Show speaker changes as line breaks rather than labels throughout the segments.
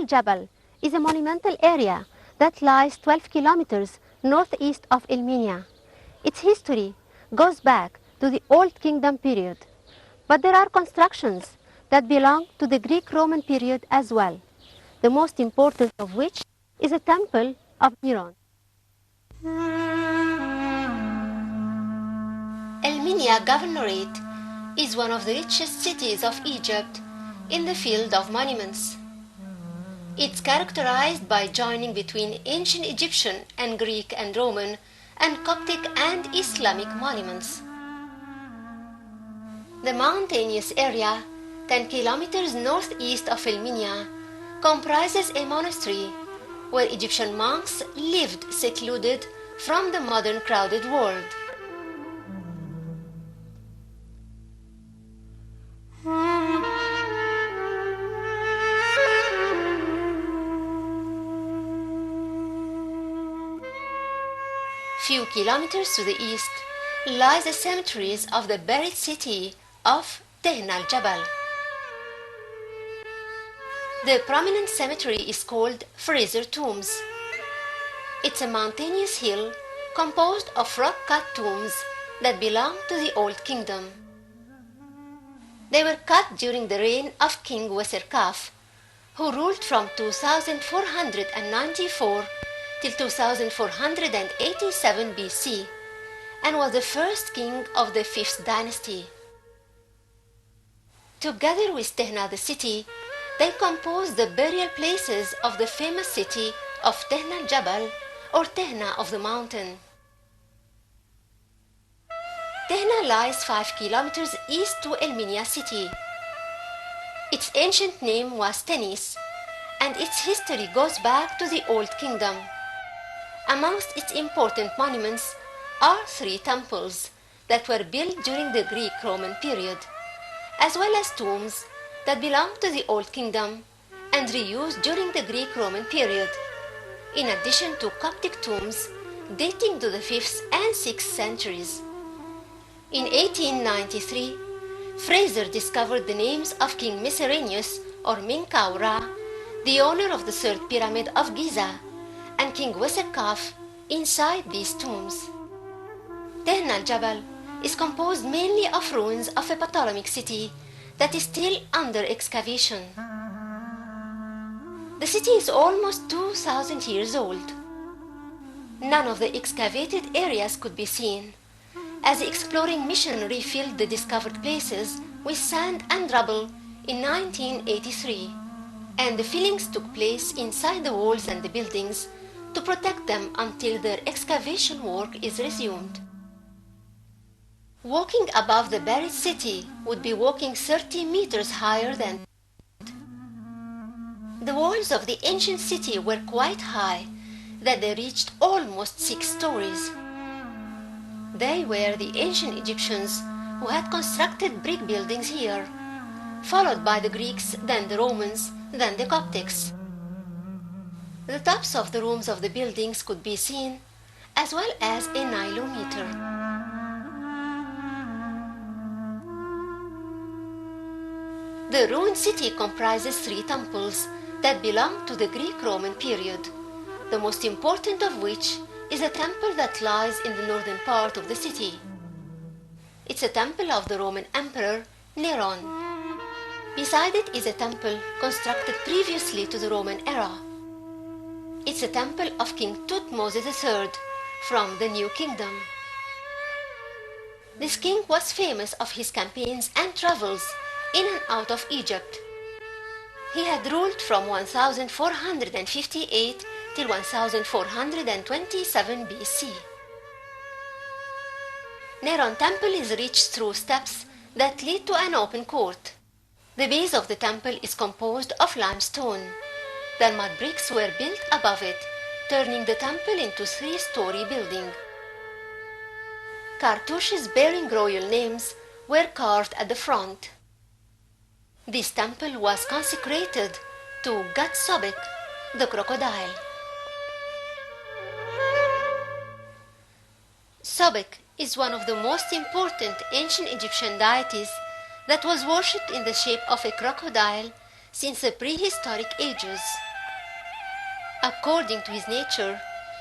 Nile Jabal is a monumental area that lies 12 kilometers northeast of Elminia. Its history goes back to the Old Kingdom period, but there are constructions that belong to the Greek-Roman period as well, the most important of which is a temple of Neron. Elminia Governorate is one of the richest cities of Egypt in the field of monuments. It's characterized by joining between ancient Egyptian and Greek and Roman and Coptic and Islamic monuments. The mountainous area, 10 kilometers northeast of Elminia, comprises a monastery where Egyptian monks lived secluded from the modern crowded world. Few kilometers to the east lies the cemeteries of the buried city of Tehnal Jabal. The prominent cemetery is called Fraser Tombs. It's a mountainous hill composed of rock-cut tombs that belong to the Old Kingdom. They were cut during the reign of King Weserkaf, who ruled from 2494 till 2487 BC and was the first king of the 5th dynasty. Together with Tehna the city, they compose the burial places of the famous city of Tehna Jabal or Tehna of the mountain. Tehna lies 5 kilometers east to Elminia city. Its ancient name was Tenis, and its history goes back to the Old Kingdom. Amongst its important monuments are 3 temples that were built during the Greek-Roman period, as well as tombs that belong to the Old Kingdom and reused during the Greek-Roman period, in addition to Coptic tombs dating to the 5th and 6th centuries. In 1893, Fraser discovered the names of King Mycerinus or Menkaure Ra, the owner of the 3rd pyramid of Giza, and King Weserkaf inside these tombs. Tehnal Jabal is composed mainly of ruins of a Ptolemaic city that is still under excavation. The city is almost 2,000 years old. None of the excavated areas could be seen, as the exploring mission refilled the discovered places with sand and rubble in 1983, and the fillings took place inside the walls and the buildings to protect them until their excavation work is resumed. Walking above the buried city would be walking 30 meters higher than. The walls of the ancient city were quite high, that they reached almost 6 stories. They were the ancient Egyptians who had constructed brick buildings here, followed by the Greeks, then the Romans, then the Coptics. The tops of the rooms of the buildings could be seen, as well as a Nilometer. The ruined city comprises 3 temples that belong to the Greek-Roman period, the most important of which is a temple that lies in the northern part of the city. It's a temple of the Roman Emperor Neron. Beside it is a temple constructed previously to the Roman era. It's a temple of King Thutmose III from the New Kingdom. This king was famous of his campaigns and travels in and out of Egypt. He had ruled from 1458 till 1427 BC. Neron temple is reached through steps that lead to an open court. The base of the temple is composed of limestone. The mud bricks were built above it, turning the temple into 3-story building. Cartouches bearing royal names were carved at the front. This temple was consecrated to God Sobek, the crocodile. Sobek is one of the most important ancient Egyptian deities that was worshipped in the shape of a crocodile since the prehistoric ages. According to his nature,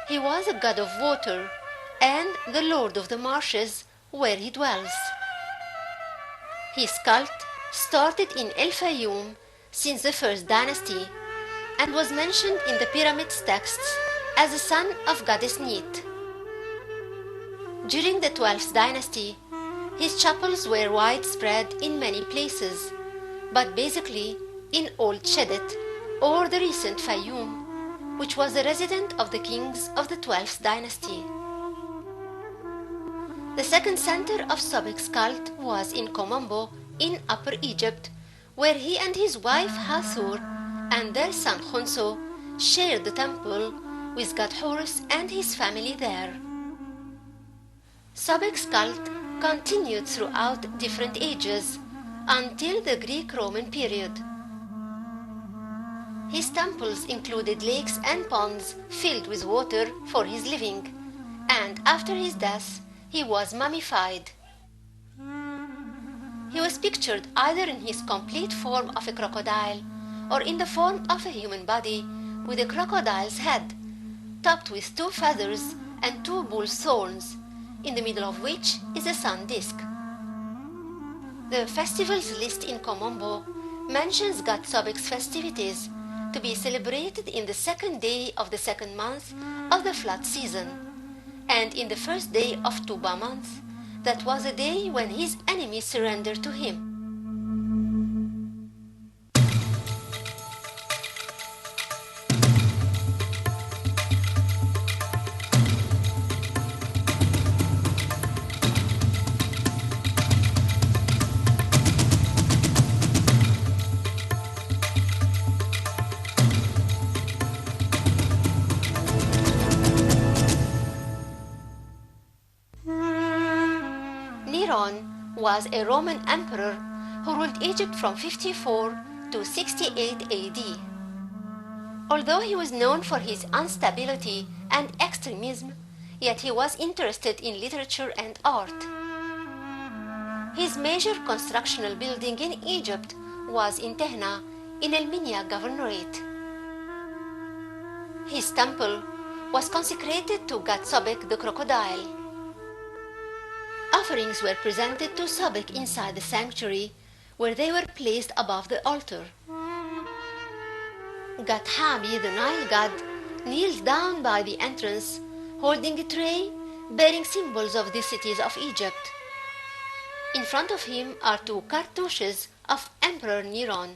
he was a god of water and the lord of the marshes where he dwells. His cult started in El Fayoum since the first dynasty and was mentioned in the pyramids texts as a son of goddess Nit. During the 12th dynasty, his chapels were widespread in many places, but basically in Old Chedet or the recent Fayoum, which was the residence of the kings of the 12th dynasty. The second center of Sobek's cult was in Komombo in Upper Egypt, where he and his wife Hathor and their son Khonso shared the temple with god Horus and his family there. Sobek's cult continued throughout different ages until the Greek-Roman period. His temples included lakes and ponds filled with water for his living, and after his death, he was mummified. He was pictured either in his complete form of a crocodile or in the form of a human body with a crocodile's head, topped with 2 feathers and 2 bull's horns, in the middle of which is a sun disk. The festivals list in Komombo mentions god Sobek's festivities to be celebrated in the 2nd day of the 2nd month of the flood season, and in the 1st day of Tuba month, that was a day when his enemies surrendered to him. Neron was a Roman emperor who ruled Egypt from 54 to 68 AD. Although he was known for his instability and extremism, yet he was interested in literature and art. His major constructional building in Egypt was in Tehna, in El-Minya Governorate. His temple was consecrated to god Sobek the crocodile. Offerings were presented to Sobek inside the sanctuary, where they were placed above the altar. God Hami, the Nile god, kneels down by the entrance, holding a tray bearing symbols of the cities of Egypt. In front of him are 2 cartouches of Emperor Neron.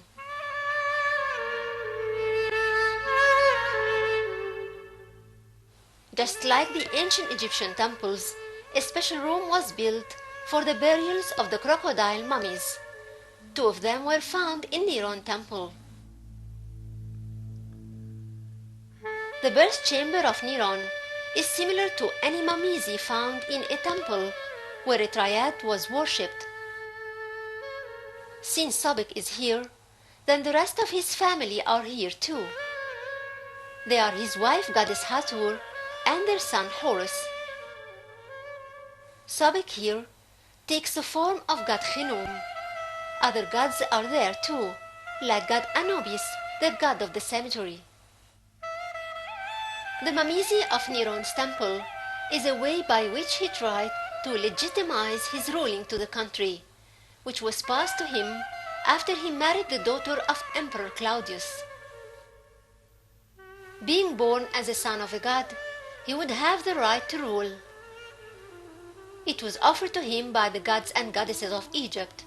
Just like the ancient Egyptian temples, a special room was built for the burials of the crocodile mummies. 2 of them were found in Neron temple. The birth chamber of Neron is similar to any mummizi found in a temple where a triad was worshipped. Since Sobek is here, then the rest of his family are here too. They are his wife goddess Hathor and their son Horus. Sobek here takes the form of god Khnum. Other gods are there too, like god Anubis, the god of the cemetery. The mamizi of Neron's temple is a way by which he tried to legitimize his ruling to the country, which was passed to him after he married the daughter of Emperor Claudius. Being born as a son of a god, he would have the right to rule. It was offered to him by the gods and goddesses of Egypt.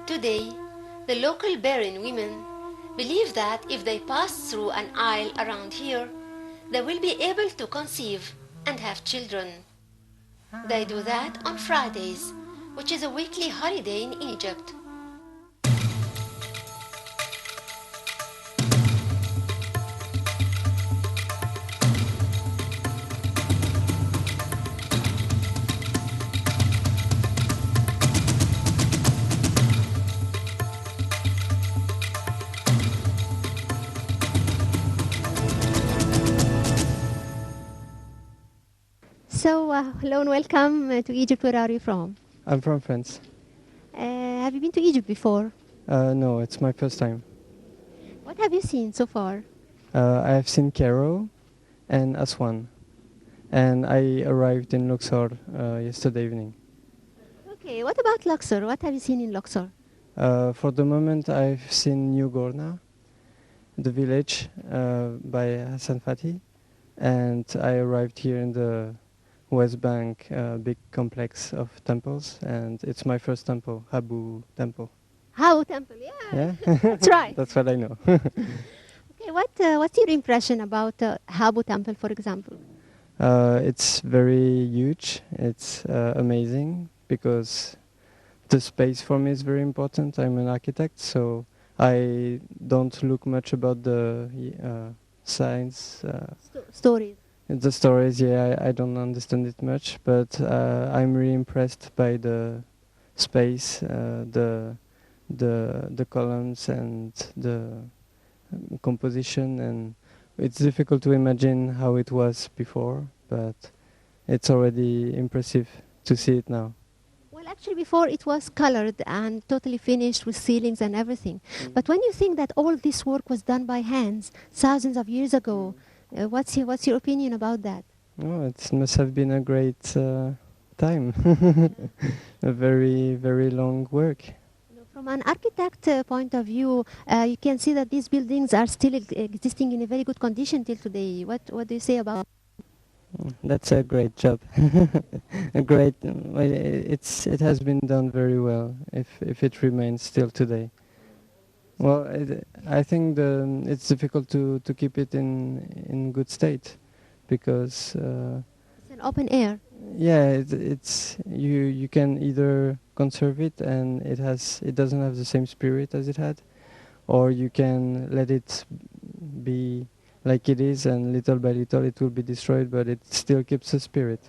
Today, the local Berrin women believe that if they pass through an aisle around here, they will be able to conceive and have children. They do that on Fridays, which is a weekly holiday in Egypt.
So, hello and welcome to Egypt. Where are you from? I'm from France.
Have you been to Egypt before?
No, it's my first time.
What have you seen so far?
I have seen Cairo and Aswan, and I arrived in Luxor yesterday evening.
Okay, what about Luxor? What have you seen in Luxor?
For the moment, I've seen New Gorna, the village by Hassan Fati, and I arrived here in the West Bank, big complex of temples, and it's my first temple, Habu Temple.
How temple? Yeah,
Yeah,
that's right.
that's what I know.
Okay, what's your impression about Habu Temple, for example?
It's very huge. It's amazing because the space for me is very important. I'm an architect, so I don't look much about the science.
Stories.
The stories, yeah, I don't understand it much, but I'm really impressed by the space, the columns and the composition, and it's difficult to imagine how it was before, but it's already impressive to see it now.
Well, actually, before it was colored and totally finished with ceilings and everything. But when you think that all this work was done by hands thousands of years ago, what's your opinion about that?
Oh, it must have been a great time. A very, very long work.
From an architect point of view, you can see that these buildings are still existing in a very good condition till today. What do you say about?
That's a great job. A great. Well, it has been done very well. If it remains still today. Well, I think it's difficult to keep it in good state, because
It's an open air.
yeah, it's you can either conserve it and it doesn't have the same spirit as it had, or you can let it be like it is, and little by little it will be destroyed, but it still keeps the spirit.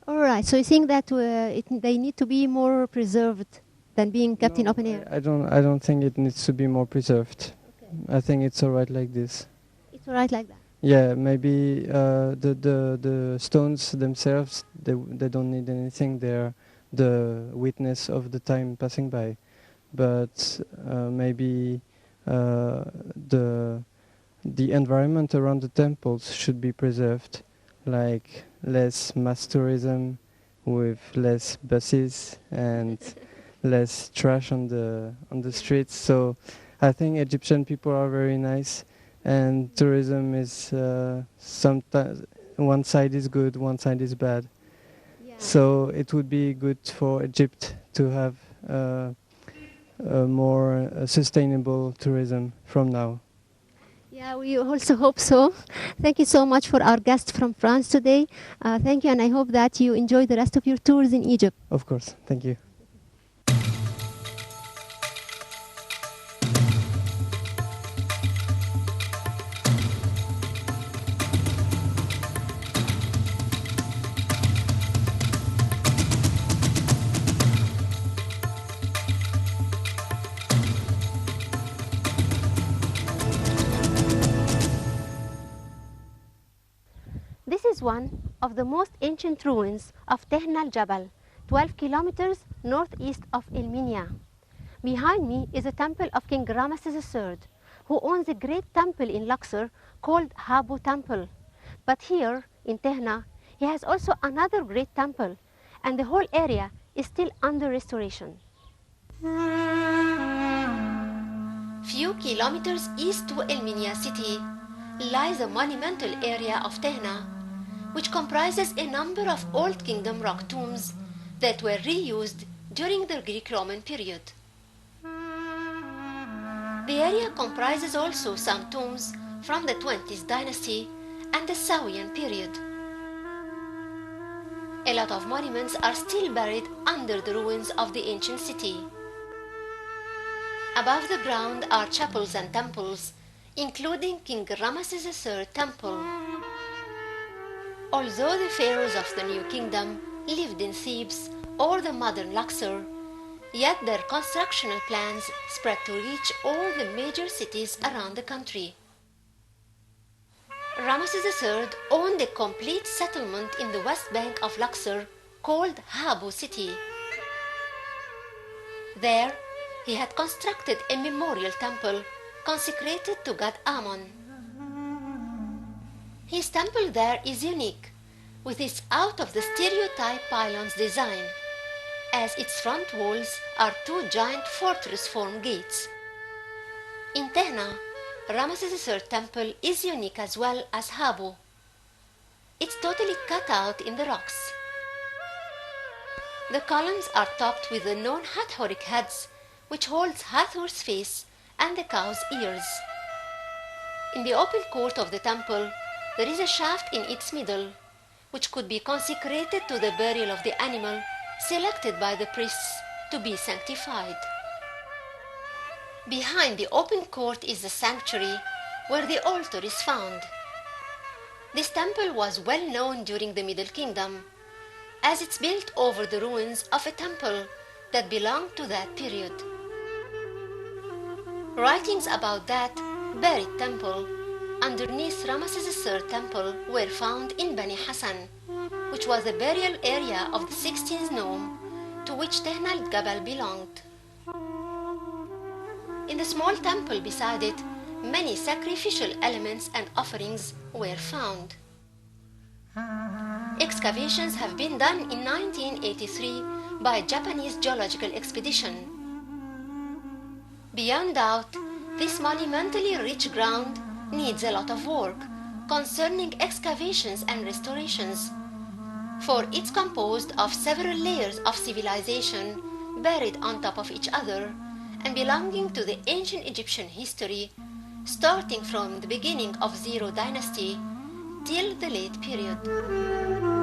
All right. So you think that they need to be more preserved than being kept in
No,
open air?
I don't think it needs to be more preserved.
Okay.
I think it's alright like this.
It's all right like that.
Yeah, maybe the stones themselves, they don't need anything. They're the witness of the time passing by. But maybe uh, the the environment around the temples should be preserved, like less mass tourism, with less buses and less trash on the streets. So I think Egyptian people are very nice, and tourism is sometimes one side is good, one side is bad.
Yeah.
So it would be good for Egypt to have a more sustainable tourism from now.
Yeah, we also hope so. Thank you so much for our guest from France today. Thank you, and I hope that you enjoy the rest of your tours in Egypt.
Of course, thank you.
This is one of the most ancient ruins of Tehn al-Jabal, 12 kilometers northeast of El-Minya. Behind me is a temple of King Ramesses III, who owns a great temple in Luxor called Habu Temple. But here in Tehna, he has also another great temple, and the whole area is still under restoration.
Few kilometers east to El-Minya city lies the monumental area of Tehna, which comprises a number of Old Kingdom rock tombs that were reused during the Greek-Roman period. The area comprises also some tombs from the 20th dynasty and the Sawian period. A lot of monuments are still buried under the ruins of the ancient city. Above the ground are chapels and temples, including King Ramesses III temple. Although the pharaohs of the New Kingdom lived in Thebes or the modern Luxor, yet their constructional plans spread to reach all the major cities around the country. Ramesses III owned a complete settlement in the west bank of Luxor called Habu city. There, he had constructed a memorial temple consecrated to god Ammon. His temple there is unique, with its out-of-the-stereotype pylons design, as its front walls are two giant fortress-formed gates. In Tehna, Ramesses III temple is unique as well as Habu. It's totally cut out in the rocks. The columns are topped with the known Hathoric heads, which holds Hathor's face and the cow's ears. In the open court of the temple, there is a shaft in its middle, which could be consecrated to the burial of the animal selected by the priests to be sanctified. Behind the open court is the sanctuary, where the altar is found. This temple was well known during the Middle Kingdom, as it's built over the ruins of a temple that belonged to that period. Writings about that buried temple underneath Ramesses III temple were found in Bani Hassan, which was the burial area of the 16th nome to which Tehna al-Jabal belonged. In the small temple beside it, many sacrificial elements and offerings were found. Excavations have been done in 1983 by a Japanese geological expedition. Beyond doubt, this monumentally rich ground needs a lot of work concerning excavations and restorations, for it's composed of several layers of civilization buried on top of each other and belonging to the ancient Egyptian history, starting from the beginning of Zero Dynasty till the late period.